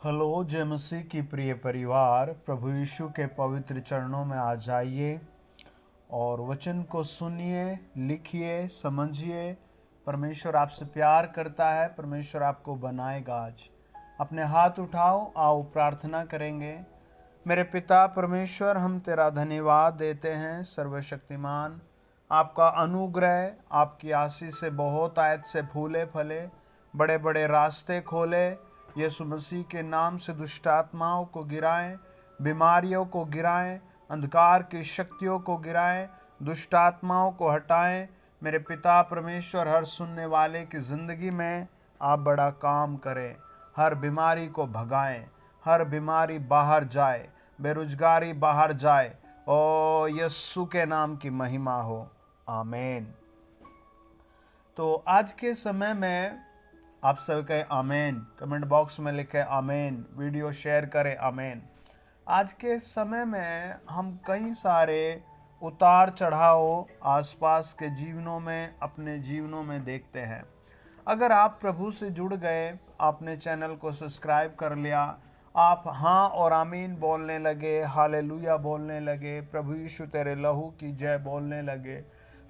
Hello जय मसीह की प्रिय परिवार, प्रभु यीशु के पवित्र चरणों में आ जाइए और वचन को सुनिए, लिखिए, समझिए। परमेश्वर आपसे प्यार करता है, परमेश्वर आपको बनाएगा। आज अपने हाथ उठाओ, आओ प्रार्थना करेंगे। मेरे पिता परमेश्वर, हम तेरा धन्यवाद देते हैं सर्वशक्तिमान। आपका अनुग्रह, आपकी आशीष से बहुत आयत से फूले फले, बड़े बड़े रास्ते खोले। यीशु मसीह के नाम से दुष्ट आत्माओं को गिराएं, बीमारियों को गिराएं, अंधकार की शक्तियों को गिराएं, दुष्ट आत्माओं को हटाएं। मेरे पिता परमेश्वर, हर सुनने वाले की ज़िंदगी में आप बड़ा काम करें, हर बीमारी को भगाएं, हर बीमारी बाहर जाए, बेरोजगारी बाहर जाए। ओ यीशु के नाम की महिमा हो, आमीन। तो आज के समय में आप सब कहें आमीन, कमेंट बॉक्स में लिखें आमीन, वीडियो शेयर करें आमीन। आज के समय में हम कई सारे उतार चढ़ाव आसपास के जीवनों में, अपने जीवनों में देखते हैं। अगर आप प्रभु से जुड़ गए, आपने चैनल को सब्सक्राइब कर लिया, आप हाँ और आमीन बोलने लगे, हालेलुया बोलने लगे, प्रभु यीशु तेरे लहू की जय बोलने लगे,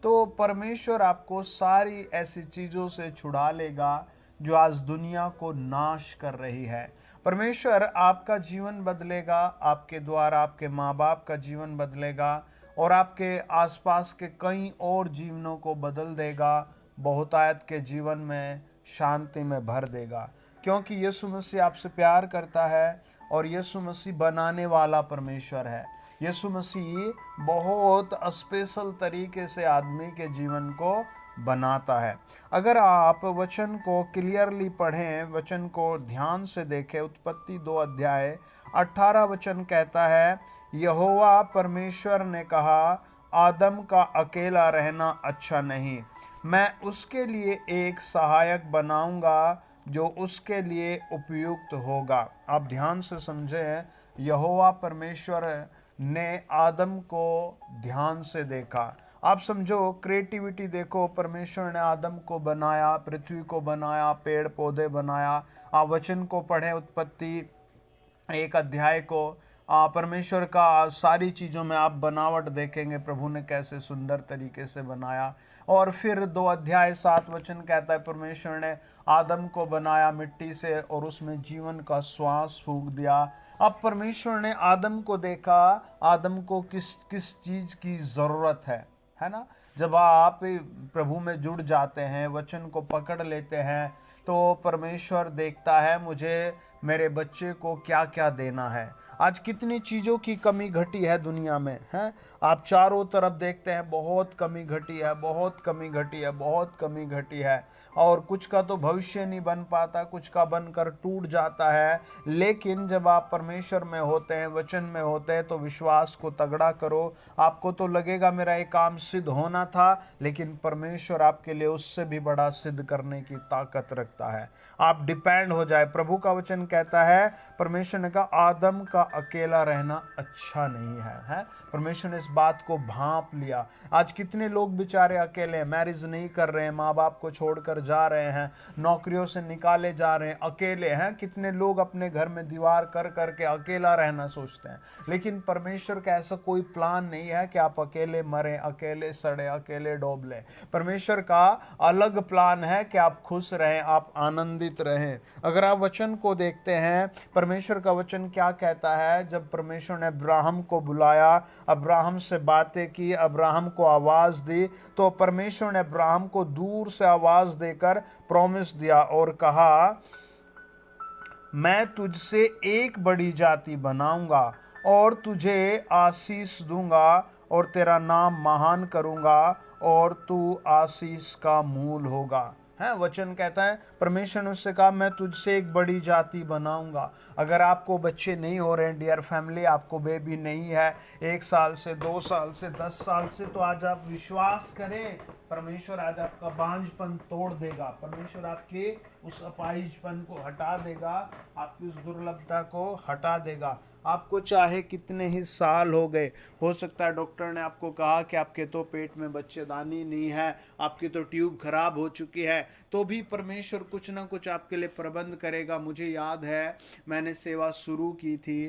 तो परमेश्वर आपको सारी ऐसी चीज़ों से छुड़ा लेगा जो आज दुनिया को नाश कर रही है। परमेश्वर आपका जीवन बदलेगा, आपके द्वारा आपके माँ बाप का जीवन बदलेगा और आपके आसपास के कई और जीवनों को बदल देगा। बहुतायत के जीवन में शांति में भर देगा, क्योंकि यीशु मसीह आपसे प्यार करता है और यीशु मसीह बनाने वाला परमेश्वर है। यीशु मसीह बहुत स्पेशल तरीके से आदमी के जीवन को बनाता है। अगर आप वचन को क्लियरली पढ़ें, वचन को ध्यान से देखें, उत्पत्ति 2 अध्याय 18 वचन कहता है, यहोवा परमेश्वर ने कहा, आदम का अकेला रहना अच्छा नहीं, मैं उसके लिए एक सहायक बनाऊंगा जो उसके लिए उपयुक्त होगा। आप ध्यान से समझें, यहोवा परमेश्वर ने आदम को ध्यान से देखा। आप समझो, क्रिएटिविटी देखो, परमेश्वर ने आदम को बनाया, पृथ्वी को बनाया, पेड़ पौधे बनाया। आप वचन को पढ़ें, उत्पत्ति 1 अध्याय को, परमेश्वर का सारी चीज़ों में आप बनावट देखेंगे, प्रभु ने कैसे सुंदर तरीके से बनाया। और फिर 2 अध्याय 7 वचन कहता है, परमेश्वर ने आदम को बनाया मिट्टी से और उसमें जीवन का श्वास फूंक दिया। अब परमेश्वर ने आदम को देखा, आदम को किस किस चीज़ की ज़रूरत है ना। जब आप प्रभु में जुड़ जाते हैं, वचन को पकड़ लेते हैं, तो परमेश्वर देखता है मुझे मेरे बच्चे को क्या क्या देना है। आज कितनी चीज़ों की कमी घटी है दुनिया में, हैं? आप चारों तरफ देखते हैं, बहुत कमी घटी है, बहुत कमी घटी है, बहुत कमी घटी है। और कुछ का तो भविष्य नहीं बन पाता, कुछ का बनकर टूट जाता है। लेकिन जब आप परमेश्वर में होते हैं, वचन में होते हैं, तो विश्वास को तगड़ा करो। आपको तो लगेगा मेरा ये काम सिद्ध होना था, लेकिन परमेश्वर आपके लिए उससे भी बड़ा सिद्ध करने की ताकत रखता है। आप डिपेंड हो जाए। प्रभु का वचन कहता है, परमेश्वर ने कहा आदम का अकेला रहना अच्छा नहीं है। परमेश्वर ने इस बात को भांप लिया। आज कितने लोग बेचारे अकेले हैं, मैरिज नहीं कर रहे हैं, माँ बाप को छोड़कर जा रहे हैं, नौकरियों से निकाले जा रहे हैं, अकेले हैं। कितने लोग अपने घर में दीवार कर करके अकेला रहना सोचते हैं। लेकिन परमेश्वर का ऐसा कोई प्लान नहीं है कि आप अकेले मरें, अकेले सड़े, अकेले डूब लें। परमेश्वर का अलग प्लान है कि आप खुश रहें, आप आनंदित रहें। अगर आप वचन को देखते हैं, परमेश्वर का वचन क्या कहता है। जब परमेश्वर ने अब्राहम को बुलाया, अब्राहम से बातें की, अब्राहम को आवाज दी, तो परमेश्वर ने अब्राहम को दूर से आवाज देकर प्रॉमिस दिया और कहा, मैं तुझसे एक बड़ी जाति बनाऊंगा और तुझे आशीष दूंगा और तेरा नाम महान करूंगा और तू आशीष का मूल होगा। है वचन कहता है, परमेश्वर ने उससे कहा, मैं तुझसे एक बड़ी जाति बनाऊंगा। अगर आपको बच्चे नहीं हो रहे हैं, डियर फैमिली, आपको बेबी नहीं है 1 साल से, 2 साल से, 10 साल से, तो आज आप विश्वास करें, परमेश्वर आज आपका बांझपन तोड़ देगा, परमेश्वर आपके उस अपाहिजपन को हटा देगा, आपकी उस दुर्लभता को हटा देगा। आपको चाहे कितने ही साल हो गए, हो सकता है डॉक्टर ने आपको कहा कि आपके तो पेट में बच्चेदानी नहीं है, आपकी तो ट्यूब खराब हो चुकी है, तो भी परमेश्वर कुछ ना कुछ आपके लिए प्रबंध करेगा। मुझे याद है मैंने सेवा शुरू की थी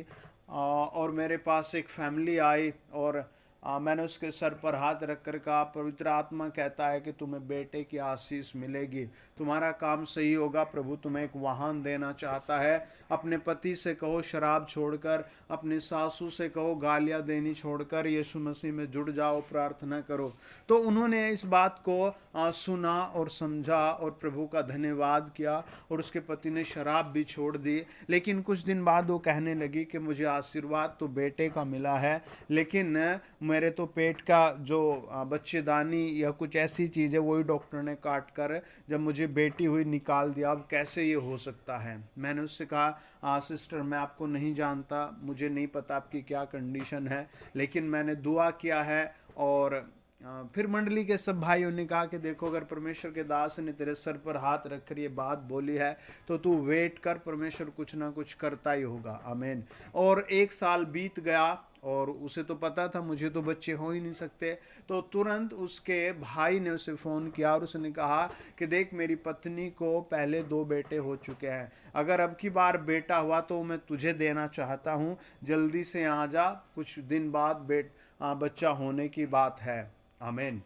और मेरे पास एक फैमिली आई और मैंने उसके सर पर हाथ रख कर कहा, पवित्र आत्मा कहता है कि तुम्हें बेटे की आशीष मिलेगी, तुम्हारा काम सही होगा, प्रभु तुम्हें एक वाहन देना चाहता है। अपने पति से कहो शराब छोड़कर, अपनी सासू से कहो गालियां देनी छोड़कर यीशु मसीह में जुड़ जाओ, प्रार्थना करो। तो उन्होंने इस बात को सुना और समझा और प्रभु का धन्यवाद किया और उसके पति ने शराब भी छोड़ दी। लेकिन कुछ दिन बाद वो कहने लगी कि मुझे आशीर्वाद तो बेटे का मिला है, लेकिन मेरे तो पेट का जो बच्चेदानी या कुछ ऐसी चीज़ है वही डॉक्टर ने काट कर जब मुझे बेटी हुई निकाल दिया, अब कैसे ये हो सकता है। मैंने उससे कहा सिस्टर मैं आपको नहीं जानता, मुझे नहीं पता आपकी क्या कंडीशन है, लेकिन मैंने दुआ किया है। और फिर मंडली के सब भाइयों ने कहा कि देखो अगर परमेश्वर के दास ने तेरे सर पर हाथ रखकर ये बात बोली है तो तू वेट कर, परमेश्वर कुछ ना कुछ करता ही होगा। आमीन। और 1 साल बीत गया और उसे तो पता था मुझे तो बच्चे हो ही नहीं सकते, तो तुरंत उसके भाई ने उसे फ़ोन किया और उसने कहा कि देख मेरी पत्नी को पहले 2 बेटे हो चुके हैं, अगर अब की बार बेटा हुआ तो मैं तुझे देना चाहता हूँ, जल्दी से यहाँ जा, कुछ दिन बाद बच्चा होने की बात है। आमीन।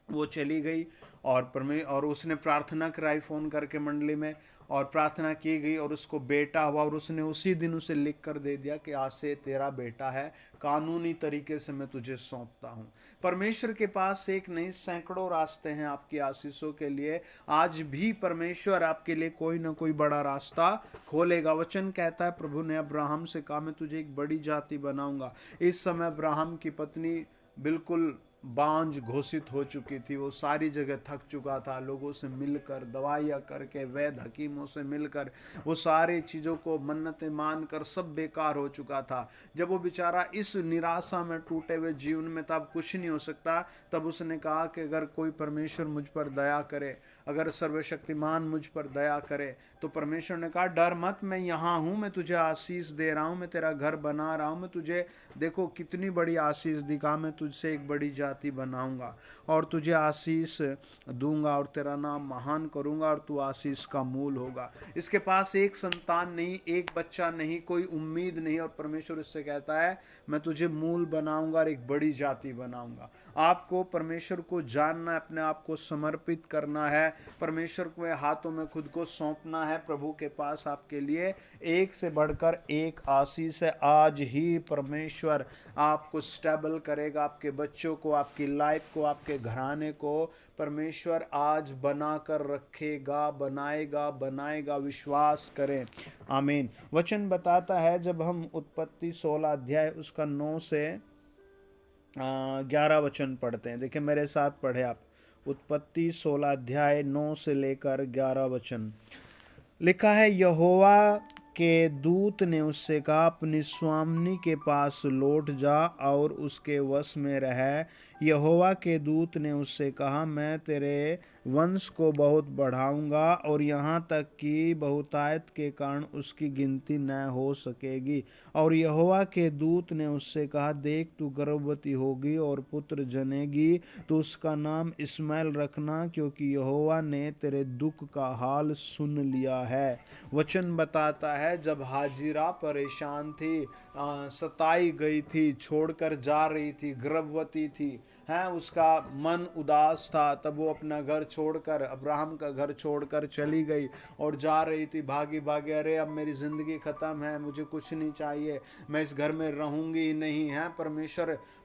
वो चली गई और उसने प्रार्थना कराई फ़ोन करके मंडली में, और प्रार्थना की गई और उसको बेटा हुआ और उसने उसी दिन उसे लिख कर दे दिया कि आज से तेरा बेटा है, कानूनी तरीके से मैं तुझे सौंपता हूँ। परमेश्वर के पास एक नहीं सैकड़ों रास्ते हैं आपकी आशीषों के लिए। आज भी परमेश्वर आपके लिए कोई ना कोई बड़ा रास्ता खोलेगा। वचन कहता है प्रभु ने अब्राहम से कहा मैं तुझे एक बड़ी जाति बनाऊंगा। इस समय अब्राहम की पत्नी बिल्कुल बांझ घोषित हो चुकी थी, वो सारी जगह थक चुका था, लोगों से मिलकर, दवाइयाँ करके, वैद्य हकीमों से मिलकर, वो सारी चीज़ों को मन्नतें मानकर सब बेकार हो चुका था। जब वो बेचारा इस निराशा में टूटे हुए जीवन में तब कुछ नहीं हो सकता, तब उसने कहा कि अगर कोई परमेश्वर मुझ पर दया करे, अगर सर्वशक्तिमान मुझ पर दया करे, तो परमेश्वर ने कहा डर मत, मैं यहाँ हूँ, मैं तुझे आशीष दे रहा हूँ, मैं तेरा घर बना रहा हूँ, मैं तुझे देखो कितनी बड़ी आशीष दिखा, मैं तुझसे एक बड़ी जाति बनाऊंगा और तुझे आशीष दूंगा और तेरा नाम महान करूंगा और तू आशीष का मूल होगा। इसके पास एक संतान नहीं, एक बच्चा नहीं, कोई उम्मीद नहीं, और परमेश्वर इससे कहता है मैं तुझे मूल बनाऊंगा और एक बड़ी जाति बनाऊंगा। आपको परमेश्वर को जानना है, अपने आप को समर्पित करना है, परमेश्वर के हाथों में खुद को सौंपना है। प्रभु के पास आपके लिए एक से बढ़कर एक आशीष है। आज ही परमेश्वर आपको स्टेबल करेगा, आपके बच्चों को, आपकी लाइफ को, आपके घराने को परमेश्वर आज बनाकर रखेगा, बनाएगा। विश्वास करें। आमीन। वचन बताता है जब हम उत्पत्ति 16 अध्याय उसका 9 से 11 वचन पढ़ते हैं। देखिए मेरे साथ पढ़े आप, उत्पत्ति 16 अध्याय 9 से लेकर 11 वचन। लिखा है यहोवा के दूत ने उससे कहा अपनी स्वामिनी के पास लौट जा और उसके वश में रह। यहोवा के दूत ने उससे कहा मैं तेरे वंश को बहुत बढ़ाऊंगा और यहाँ तक कि बहुतायत के कारण उसकी गिनती न हो सकेगी। और यहोवा के दूत ने उससे कहा देख तू गर्भवती होगी और पुत्र जनेगी, तो उसका नाम इस्माइल रखना, क्योंकि यहोवा ने तेरे दुख का हाल सुन लिया है। वचन बताता है जब हाजिरा परेशान थी, सताई गई थी, छोड़कर जा रही थी, गर्भवती थी, हैं, उसका मन उदास था, तब वो अपना घर छोड़कर, अब्राहम का घर छोड़कर चली गई और जा रही थी भागी भागी, अरे अब मेरी ज़िंदगी ख़त्म है, मुझे कुछ नहीं चाहिए, मैं इस घर में रहूँगी ही नहीं। है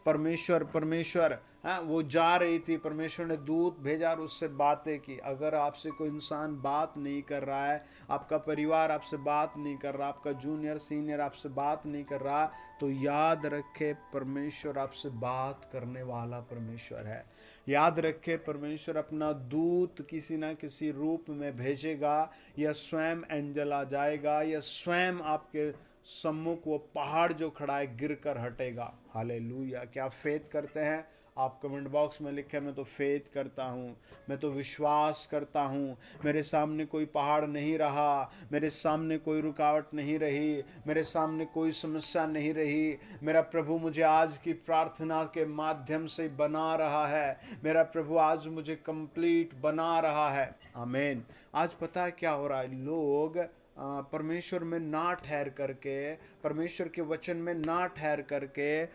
परमेश्वर हाँ, वो जा रही थी, परमेश्वर ने दूत भेजा और उससे बातें की। अगर आपसे कोई इंसान बात नहीं कर रहा है, आपका परिवार आपसे बात नहीं कर रहा, आपका जूनियर सीनियर आपसे बात नहीं कर रहा, तो याद रखे परमेश्वर आपसे बात करने वाला परमेश्वर है। याद रखे परमेश्वर अपना दूत किसी ना किसी रूप में भेजेगा, या स्वयं एंजल आ जाएगा, या स्वयं आपके सम्मुख वो पहाड़ जो खड़ा है गिर कर हटेगा। हालेलुया। क्या फेथ करते हैं? आप कमेंट बॉक्स में लिखें, मैं तो फेथ करता हूँ, मैं तो विश्वास करता हूँ, मेरे सामने कोई पहाड़ नहीं रहा, मेरे सामने कोई रुकावट नहीं रही, मेरे सामने कोई समस्या नहीं रही। मेरा प्रभु मुझे आज की प्रार्थना के माध्यम से बना रहा है, मेरा प्रभु आज मुझे कंप्लीट बना रहा है। आमीन। आज पता है क्या हो रहा है, लोग परमेश्वर में ना ठहर करके, परमेश्वर के वचन में ना ठहर करके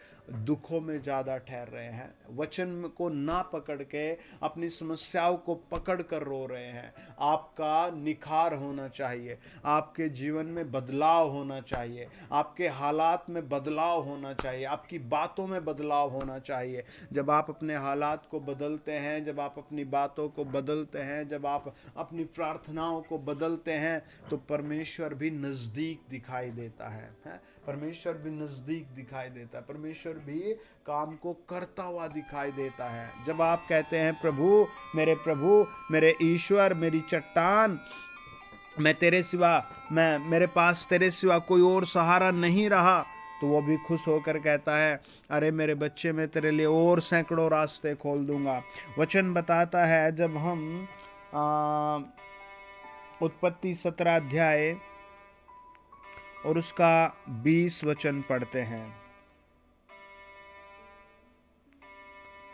दुखों में ज़्यादा ठहर रहे हैं। वचन को ना पकड़ के अपनी समस्याओं को पकड़ कर रो रहे हैं। आपका निखार होना चाहिए, आपके जीवन में बदलाव होना चाहिए, आपके हालात में बदलाव होना चाहिए, आपकी बातों में बदलाव होना चाहिए। जब आप अपने हालात को बदलते हैं, जब आप अपनी बातों को बदलते हैं, जब आप अपनी प्रार्थनाओं को बदलते हैं, तो परमेश्वर भी नज़दीक दिखाई देता है। परमेश्वर भी नज़दीक दिखाई देता है, परमेश्वर भी काम को करता हुआ दिखाई देता है। जब आप कहते हैं प्रभु, मेरे ईश्वर, मेरी चट्टान, मैं तेरे सिवा, मेरे पास तेरे सिवा कोई और सहारा नहीं रहा, तो वो भी खुश होकर कहता है, अरे मेरे बच्चे, मैं तेरे लिए और सैकड़ों रास्ते खोल दूंगा। वचन बताता है, जब हम उत्पत्ति 17 अध्याय और उसका 20 वचन पढ़ते हैं।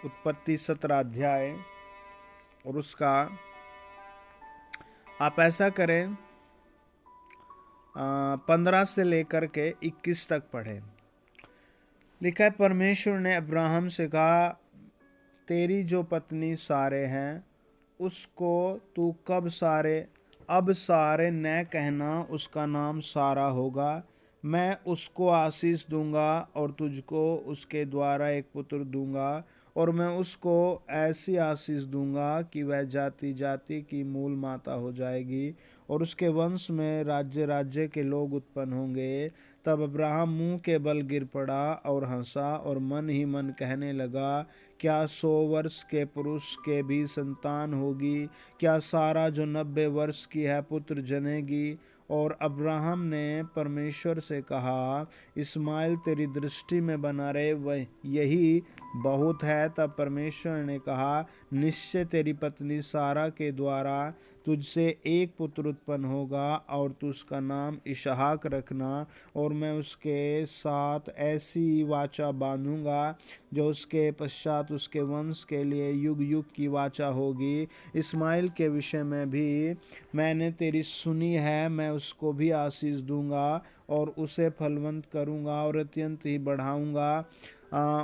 उत्पत्ति 17 अध्याय और उसका, आप ऐसा करें 15 से लेकर के 21 तक पढ़ें। लिखा है, परमेश्वर ने अब्राहम से कहा, तेरी जो पत्नी सारे हैं उसको तू अब सारे न कहना, उसका नाम सारा होगा। मैं उसको आशीष दूंगा और तुझको उसके द्वारा एक पुत्र दूंगा, और मैं उसको ऐसी आशीष दूंगा कि वह जाति जाति की मूल माता हो जाएगी, और उसके वंश में राज्य राज्य के लोग उत्पन्न होंगे। तब अब्राहम मुंह के बल गिर पड़ा और हंसा और मन ही मन कहने लगा, क्या 100 वर्ष के पुरुष के भी संतान होगी? क्या सारा जो 90 वर्ष की है पुत्र जनेगी? और अब्राहम ने परमेश्वर से कहा, इस्माइल तेरी दृष्टि में बना रहे, वह यही बहुत है। तब परमेश्वर ने कहा, निश्चय तेरी पत्नी सारा के द्वारा तुझसे एक पुत्र उत्पन्न होगा, और तू उसका नाम इसहाक रखना, और मैं उसके साथ ऐसी वाचा बांधूंगा जो उसके पश्चात उसके वंश के लिए युग युग की वाचा होगी। इस्माइल के विषय में भी मैंने तेरी सुनी है, मैं उसको भी आशीष दूंगा और उसे फलवंत करूंगा और अत्यंत ही बढ़ाऊंगा।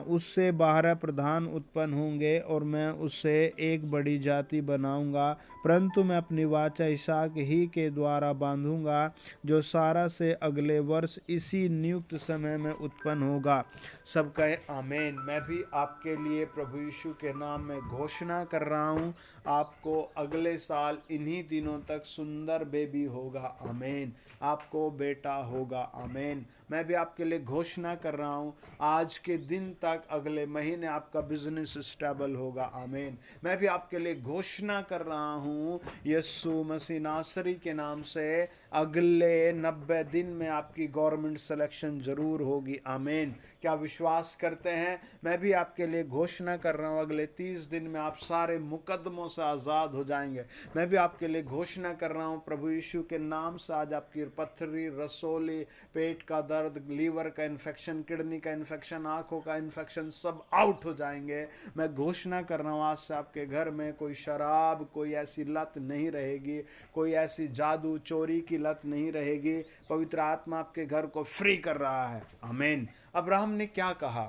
उससे 12 प्रधान उत्पन्न होंगे और मैं उससे एक बड़ी जाति बनाऊंगा। परंतु मैं अपनी वाचा इसहाक ही के द्वारा बांधूंगा, जो सारा से अगले वर्ष इसी नियुक्त समय में उत्पन्न होगा। सब कहे आमीन। मैं भी आपके लिए प्रभु यीशु के नाम में घोषणा कर रहा हूँ, आपको अगले साल इन्हीं दिनों तक सुंदर बेबी होगा। आमीन। आपको बेटा होगा। आमीन। मैं भी आपके लिए घोषणा कर रहा हूँ, आज के दिन तक अगले महीने आपका बिजनेस स्टेबल होगा। आमीन। मैं भी आपके लिए घोषणा कर रहा हूँ, यीशु मसीह नासरी के नाम से अगले 90 दिन में आपकी गवर्नमेंट सिलेक्शन जरूर होगी। आमीन। क्या विश्वास करते हैं? मैं भी आपके लिए घोषणा कर रहा हूँ, अगले 30 दिन में आप सारे मुकदमों से आज़ाद हो जाएंगे। मैं भी आपके लिए घोषणा कर रहा हूँ, प्रभु यीशु के नाम से आज आपकी पथरी, रसोली, पेट का दर्द, लीवर का इन्फेक्शन, किडनी का इन्फेक्शन, आंखों का इन्फेक्शन सब आउट हो जाएंगे। मैं घोषणा कर रहा हूँ, आज से आपके घर में कोई शराब, कोई ऐसी लत नहीं रहेगी, कोई ऐसी जादू चोरी की लत नहीं रहेगी। पवित्र आत्मा आपके घर को फ्री कर रहा है। आमीन। अब्राहम ने क्या कहा?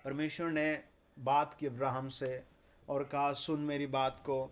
परमेश्वर ने बात की अब्राहम से और कहा, सुन मेरी बात को।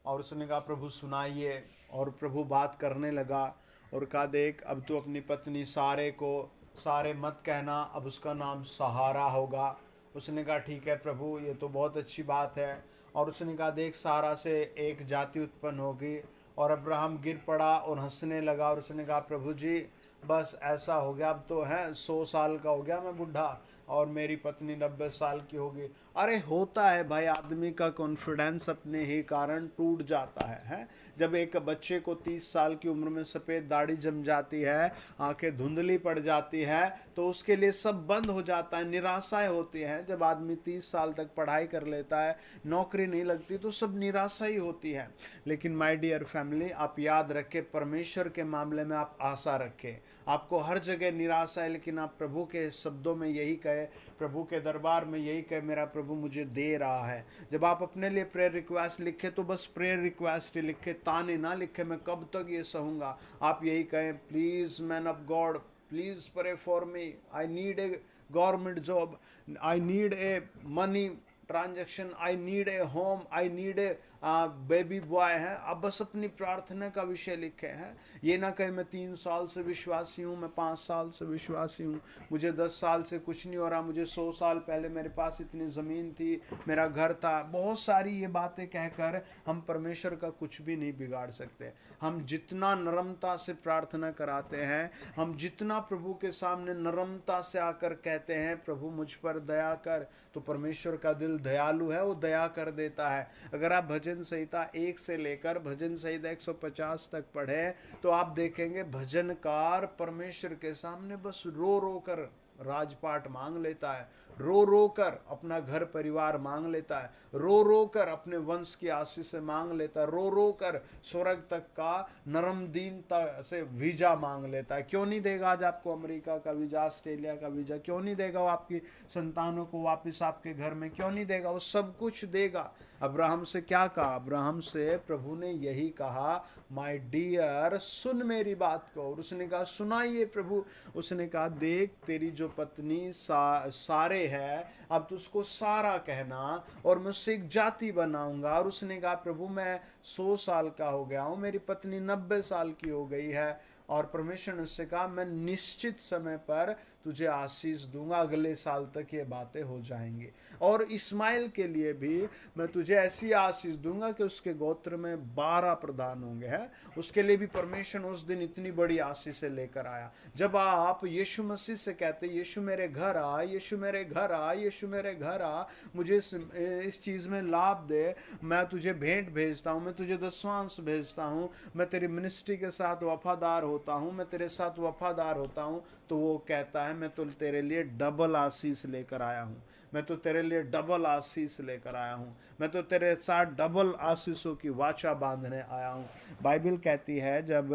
और उसने कहा, प्रभु सुनाइए। और प्रभु बात करने लगा और कहा, देख, अब तू अपनी पत्नी सारे को सारे मत कहना, अब उसका नाम सहारा होगा। उसने कहा, ठीक है प्रभु, ये तो बहुत अच्छी बात है। और उसने कहा, देख, सारा से एक जाति उत्पन्न होगी और अब्राहम गिर पड़ा और हंसने लगा और उसने कहा, प्रभु जी बस ऐसा हो गया, अब तो है 100 साल का हो गया मैं बुढ़ा और मेरी पत्नी 90 साल की होगी। अरे होता है भाई, आदमी का कॉन्फिडेंस अपने ही कारण टूट जाता है? जब एक बच्चे को 30 साल की उम्र में सफ़ेद दाढ़ी जम जाती है, आंखें धुंधली पड़ जाती है, तो उसके लिए सब बंद हो जाता है, निराशाएं होती हैं। जब आदमी 30 साल तक पढ़ाई कर लेता है, नौकरी नहीं लगती, तो सब निराशा ही होती है। लेकिन माय डियर फैमिली, आप याद रखें, परमेश्वर के मामले में आप आशा रखें। आपको हर जगह निराशा है, लेकिन आप प्रभु के शब्दों में यही कहे, प्रभु के दरबार में यही कहे, मेरा प्रभु मुझे दे रहा है। जब आप अपने लिए प्रेयर रिक्वेस्ट लिखे तो बस प्रेयर रिक्वेस्ट ही लिखे, ताने ना लिखे मैं कब तक ये सहूंगा। आप यही कहें, please man of God, please pray for me, I need a government job, I need a money transaction, I need a home, I need a baby boy है। अब बस अपनी प्रार्थना का विषय लिखे हैं। ये ना कहे मैं 3 साल से विश्वासी हूँ, मैं 5 साल से विश्वासी हूँ, मुझे 10 साल से कुछ नहीं हो रहा, मुझे 100 साल पहले मेरे पास इतनी ज़मीन थी, मेरा घर था। बहुत सारी ये बातें कहकर हम परमेश्वर का कुछ भी नहीं बिगाड़ सकते। हम जितना नरमता से प्रार्थना कराते हैं, हम जितना प्रभु के सामने नरमता से आकर कहते हैं, प्रभु मुझ पर दया कर, तो परमेश्वर का दिल दयालु है, वो दया कर देता है। अगर आप भजन संहिता 1 से लेकर भजन संहिता 150 तक पढ़े तो आप देखेंगे भजनकार परमेश्वर के सामने बस रो रो कर राजपाट मांग लेता है, रो रो कर अपना घर परिवार मांग लेता है, रो रो कर अपने वंश की आशीष से मांग लेता है, रो रो कर स्वर्ग तक का नरम दीनता से वीजा मांग लेता है। क्यों नहीं देगा आज आपको अमेरिका का वीजा, ऑस्ट्रेलिया का वीजा? क्यों नहीं देगा वो आपकी संतानों को वापस आपके घर में? क्यों नहीं देगा? वो सब कुछ देगा। अब्राहम से क्या कहा? अब्राहम से प्रभु ने यही कहा, माय डियर सुन मेरी बात को। और उसने कहा, सुनाइए प्रभु। उसने कहा, देख तेरी जो पत्नी सारे है, अब तो उसको सारा कहना और मैं उससे एक जाति बनाऊंगा। और उसने कहा, प्रभु मैं 100 साल का हो गया हूँ, मेरी पत्नी 90 साल की हो गई है। और परमेश्वर ने उससे कहा, मैं निश्चित समय पर तुझे आशीष दूंगा, अगले साल तक ये बातें हो जाएंगी। और इस्माइल के लिए भी मैं तुझे ऐसी आशीष दूंगा कि उसके गोत्र में 12 प्रधान होंगे। है उसके लिए भी परमेश्वर उस दिन इतनी बड़ी आशीष लेकर आया। जब आप यीशु मसीह से कहते, यीशु मेरे घर आ, यीशु मेरे घर आ, यीशु मेरे घर आ, मुझे इस चीज़ में लाभ दे, मैं तुझे भेंट भेजता हूँ, मैं तुझे दशवांश भेजता हूँ, मैं तेरी मिनिस्ट्री के साथ वफादार होता हूँ, मैं तेरे साथ वफादार होता हूँ, तो वो कहता है, मैं तो तेरे लिए डबल आशीष लेकर आया हूँ, मैं तो तेरे लिए डबल आशीष लेकर आया हूँ, मैं तो तेरे साथ डबल आशीषों की वाचा बांधने आया हूँ। बाइबल कहती है, जब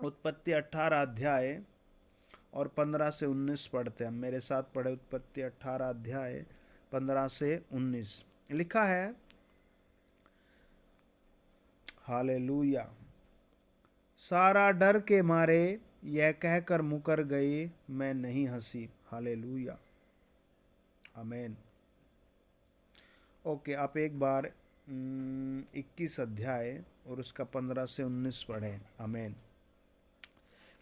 उत्पत्ति 18 अध्याय और 15 से 19 पढ़ते हैं, मेरे साथ पढ़े उत्पत्ति 18 अध्याय 15 से 19, लिखा है, हालेलुया। सारा डर के मारे यह कहकर मुकर गई, मैं नहीं हंसी। हालेलुया, आमेन। ओके, आप एक बार 21 अध्याय और उसका 15 से 19 पढ़ें। आमेन।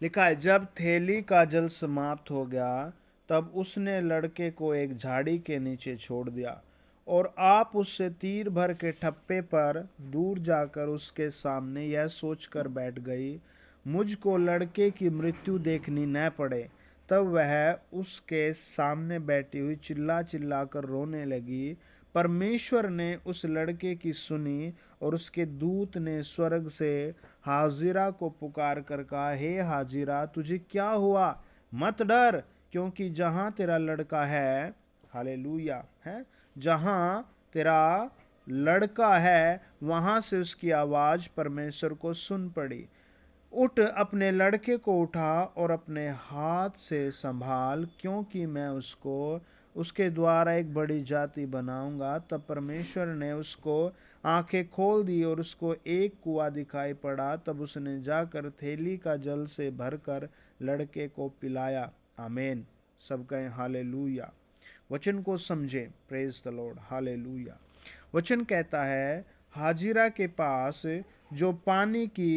लिखा है, जब थैली का जल समाप्त हो गया तब उसने लड़के को एक झाड़ी के नीचे छोड़ दिया और आप उससे तीर भर के ठप्पे पर दूर जाकर उसके सामने यह सोचकर बैठ गई, मुझको लड़के की मृत्यु देखनी न पड़े। तब वह उसके सामने बैठी हुई चिल्ला चिल्ला कर रोने लगी। परमेश्वर ने उस लड़के की सुनी और उसके दूत ने स्वर्ग से हाजिरा को पुकार कर कहा, हे हाजिरा, तुझे क्या हुआ? मत डर, क्योंकि जहाँ तेरा लड़का है, हालेलुया, है, जहाँ तेरा लड़का है वहाँ से उसकी आवाज़ परमेश्वर को सुन पड़ी। उठ, अपने लड़के को उठा और अपने हाथ से संभाल, क्योंकि मैं उसको उसके द्वारा एक बड़ी जाति बनाऊंगा। तब परमेश्वर ने उसको आंखें खोल दी और उसको एक कुआं दिखाई पड़ा। तब उसने जाकर थैली का जल से भरकर लड़के को पिलाया। आमीन। सब कहें हालेलुया। वचन को समझें। Praise the Lord. हालेलुया। वचन कहता है, हाजिरा के पास जो पानी की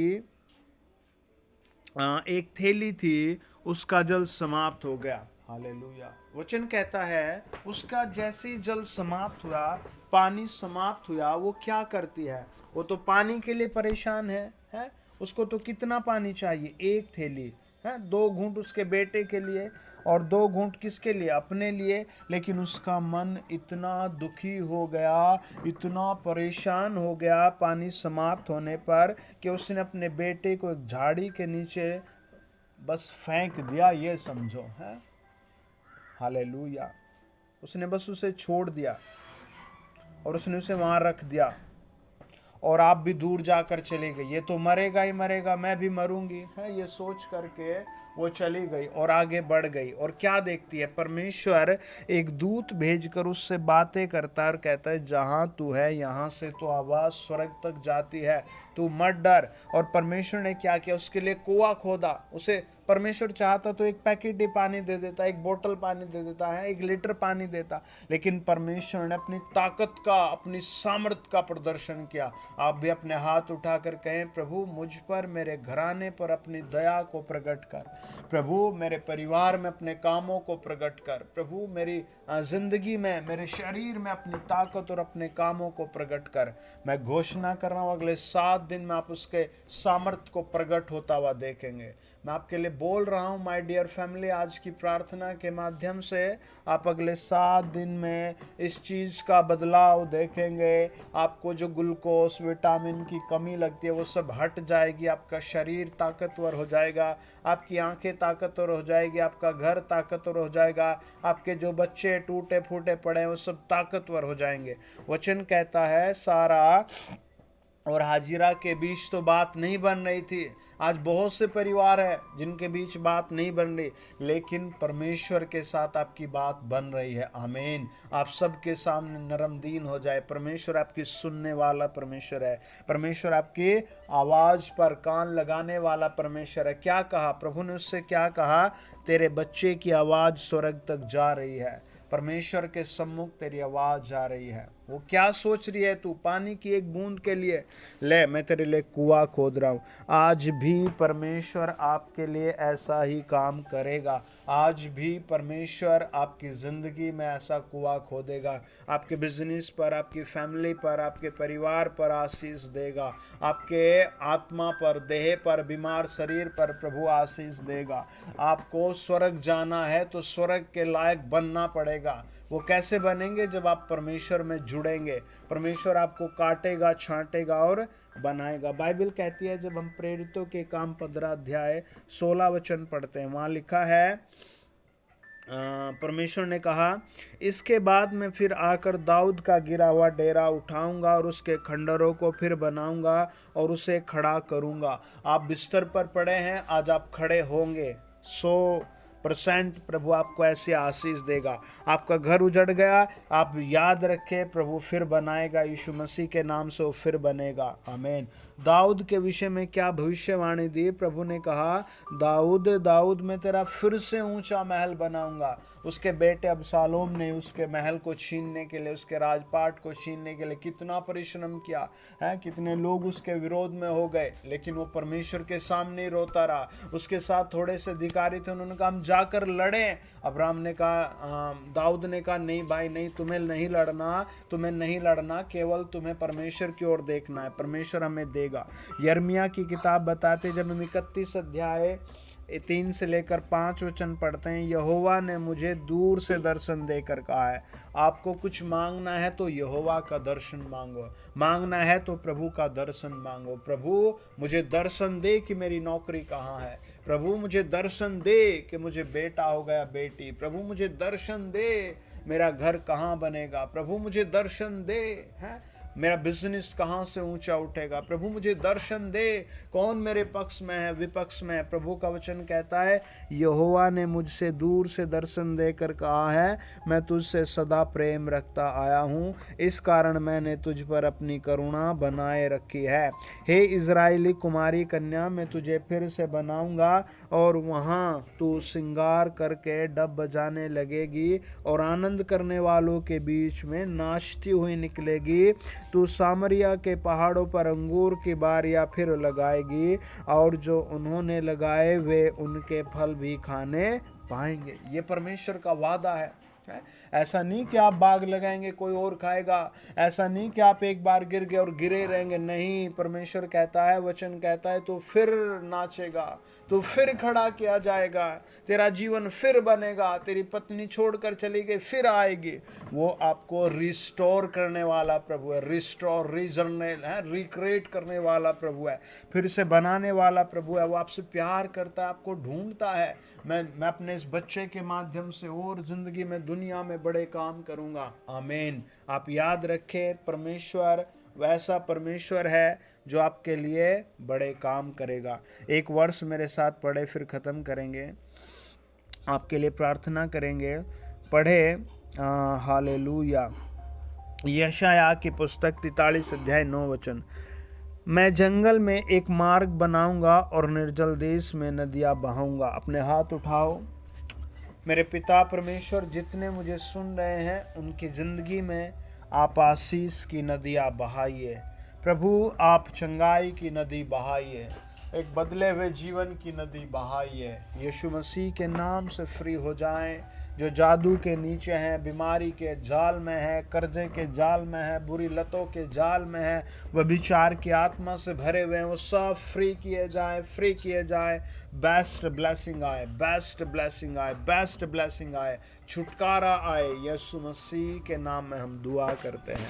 एक थैली थी, उसका जल समाप्त हो गया। हालेलुया। वचन कहता है उसका जैसे ही जल समाप्त हुआ, पानी समाप्त हुआ, वो क्या करती है? वो तो पानी के लिए परेशान है? उसको तो कितना पानी चाहिए? एक थैली है, 2 घूंट उसके बेटे के लिए और 2 घूंट किसके लिए? अपने लिए। लेकिन उसका मन इतना दुखी हो गया, इतना परेशान हो गया पानी समाप्त होने पर, कि उसने अपने बेटे को एक झाड़ी के नीचे बस फेंक दिया, ये समझो है। हालेलुया। उसने बस उसे छोड़ दिया और उसने उसे वहां रख दिया, और आप भी दूर जाकर चले गए। ये तो मरेगा ही मरेगा, मैं भी मरूंगी है, ये सोच करके वो चली गई और आगे बढ़ गई। और क्या देखती है? परमेश्वर एक दूत भेजकर उससे बातें करता है और कहता है जहां तू है यहाँ से तो आवाज स्वर्ग तक जाती है, तू मत डर। और परमेश्वर ने क्या किया? उसके लिए कुआं खोदा। उसे परमेश्वर चाहता तो एक पैकेट ही पानी दे देता, एक बोतल पानी दे देता है, 1 लीटर पानी देता, लेकिन परमेश्वर ने अपनी ताकत का, अपनी सामर्थ का प्रदर्शन किया। आप भी अपने हाथ उठाकर कहें, प्रभु मुझ पर, मेरे घराने पर अपनी दया को प्रकट कर। प्रभु मेरे परिवार में अपने कामों को प्रकट कर। प्रभु मेरी जिंदगी में, मेरे शरीर में अपनी ताकत और अपने कामों को प्रकट कर। मैं घोषणा कर रहा हूं अगले 7 दिन में आप उसके सामर्थ को प्रकट होता हुआ देखेंगे। मैं आपके लिए बोल रहा हूं माय डियर फैमिली, आज की प्रार्थना के माध्यम से आप अगले 7 दिन में इस चीज़ का बदलाव देखेंगे। आपको जो ग्लूकोज, विटामिन की कमी लगती है वो सब हट जाएगी, आपका शरीर ताकतवर हो जाएगा, आपकी आंखें ताकतवर हो जाएगी, आपका घर ताकतवर हो जाएगा, आपके जो बच्चे टूटे फूटे पड़े हैं वो सब ताकतवर हो जाएंगे। वचन कहता है सारा और हाजिरा के बीच तो बात नहीं बन रही थी। आज बहुत से परिवार है जिनके बीच बात नहीं बन रही, लेकिन परमेश्वर के साथ आपकी बात बन रही है। आमीन। आप सबके सामने नरम दीन हो जाए। परमेश्वर आपकी सुनने वाला परमेश्वर है। परमेश्वर आपकी आवाज पर कान लगाने वाला परमेश्वर है। क्या कहा प्रभु ने उससे? क्या कहा? तेरे बच्चे की आवाज स्वर्ग तक जा रही है। परमेश्वर के सम्मुख तेरी आवाज जा रही है। वो क्या सोच रही है? तू पानी की एक बूंद के लिए, ले मैं तेरे लिए कुआं खोद रहा हूं। आज भी परमेश्वर आपके लिए ऐसा ही काम करेगा। आज भी परमेश्वर आपकी जिंदगी में ऐसा कुआं खोदेगा। आपके बिजनेस पर, आपकी फैमिली पर, आपके परिवार पर आशीष देगा। आपके आत्मा पर, देह पर, बीमार शरीर पर प्रभु आशीष देगा। आपको स्वर्ग जाना है तो स्वर्ग के लायक बनना पड़ेगा। वो कैसे बनेंगे? जब आप परमेश्वर में जुड़ेंगे। परमेश्वर आपको काटेगा, छांटेगा और बनाएगा। बाइबल कहती है, जब हम प्रेरितों के काम 15 अध्याय 16 वचन पढ़ते हैं, वहाँ लिखा है, परमेश्वर ने कहा, इसके बाद मैं फिर आकर दाऊद का गिरा हुआ डेरा उठाऊंगा और उसके खंडरों को फिर बनाऊंगा और उसे खड़ा करूंगा। आप बिस्तर पर पड़े हैं, आज आप खड़े होंगे। 100% प्रभु आपको ऐसी आशीष देगा। आपका घर उजड़ गया, आप याद रखें प्रभु फिर बनाएगा। यीशु मसीह के नाम से वो फिर बनेगा। आमीन। दाऊद के विषय में क्या भविष्यवाणी दी? प्रभु ने कहा, दाऊद दाऊद मैं तेरा फिर से ऊंचा महल बनाऊंगा। उसके बेटे अबशालोम ने उसके महल को छीनने के लिए, उसके राजपाट को छीनने के लिए कितना परिश्रम किया है। कितने लोग उसके विरोध में हो गए, लेकिन वो परमेश्वर के सामने रोता रहा। उसके साथ थोड़े से अधिकारी थे, उन्होंने कहा हम जाकर लड़ें। अब्राहम ने कहा, दाऊद ने कहा, नहीं भाई नहीं, तुम्हें नहीं लड़ना, केवल तुम्हें परमेश्वर की ओर देखना है। परमेश्वर हमें देगा। यिर्मयाह की किताब बताते, जब हम 31 अध्याय 3 से लेकर 5 वचन पढ़ते हैं, यहोवा ने मुझे दूर से दर्शन देकर कहा है। आपको कुछ मांगना है तो यहोवा का दर्शन मांगो, मांगना है तो प्रभु का दर्शन मांगो। प्रभु मुझे दर्शन दे कि मेरी नौकरी कहाँ है। प्रभु मुझे दर्शन दे कि मुझे बेटा हो गया, बेटी। प्रभु मुझे दर्शन दे मेरा घर कहाँ बनेगा। प्रभु मुझे दर्शन दे है मेरा बिजनेस कहाँ से ऊंचा उठेगा। प्रभु मुझे दर्शन दे कौन मेरे पक्ष में है, विपक्ष में है। प्रभु का वचन कहता है, यहोवा ने मुझसे दूर से दर्शन देकर कहा है, मैं तुझसे सदा प्रेम रखता आया हूँ, इस कारण मैंने तुझ पर अपनी करुणा बनाए रखी है। हे इज़राइली कुमारी कन्या, मैं तुझे फिर से बनाऊंगा और वहाँ तू श्रृंगार करके डब बजाने लगेगी और आनंद करने वालों के बीच में नाचती हुई निकलेगी। तू सामरिया के पहाड़ों पर अंगूर की बारियां फिर लगाएगी और जो उन्होंने लगाए वे उनके फल भी खाने पाएंगे। ये परमेश्वर का वादा है। ऐसा नहीं कि आप बाग लगाएंगे कोई और खाएगा, ऐसा नहीं कि आप एक बार गिर गए और गिरे रहेंगे। नहीं, परमेश्वर कहता है, वचन कहता है, तो फिर नाचेगा, तो फिर खड़ा किया जाएगा, तेरा जीवन फिर बनेगा। तेरी पत्नी छोड़कर चली गई, फिर आएगी। वो आपको रिस्टोर करने वाला प्रभु है, रिस्टोर, रीजनरेल है, रिक्रिएट करने वाला प्रभु है, फिर से बनाने वाला प्रभु है। वो आपसे प्यार करता है, आपको ढूंढता है। मैं अपने इस बच्चे के माध्यम से और जिंदगी में, दुनिया में बड़े काम करूंगा। आमीन। आप याद रखें, परमेश्वर वैसा परमेश्वर है जो आपके लिए बड़े काम करेगा। एक वर्ष मेरे साथ पढ़े, फिर ख़त्म करेंगे, आपके लिए प्रार्थना करेंगे। पढ़े हालेलुया। यशायाह की पुस्तक 43 अध्याय 9 वचन। मैं जंगल में एक मार्ग बनाऊंगा और निर्जल देश में नदियां बहाऊंगा। अपने हाथ उठाओ। मेरे पिता परमेश्वर, जितने मुझे सुन रहे हैं उनकी ज़िंदगी में आप आशीष की नदियां बहाइए प्रभु। आप चंगाई की नदी बहाइए, एक बदले हुए जीवन की नदी बहाइए। यीशु मसीह के नाम से फ्री हो जाएं। जो जादू के नीचे हैं, बीमारी के जाल में है, कर्जे के जाल में है, बुरी लतों के जाल में है, व्यभिचार की आत्मा से भरे हुए हैं, वो सब फ्री किए जाएं, फ्री किए जाएं। बेस्ट ब्लेसिंग आए, बेस्ट ब्लेसिंग आए, बेस्ट ब्लेसिंग आए, छुटकारा आए। यीशु मसीह के नाम में हम दुआ करते हैं।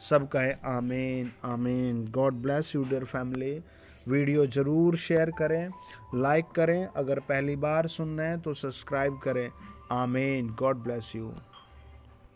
सब कहे आमीन, आमीन। God bless you dear family. Video ज़रूर शेयर करें, लाइक करें। अगर पहली बार सुन रहे हैं तो सब्सक्राइब करें। आमीन। God bless you.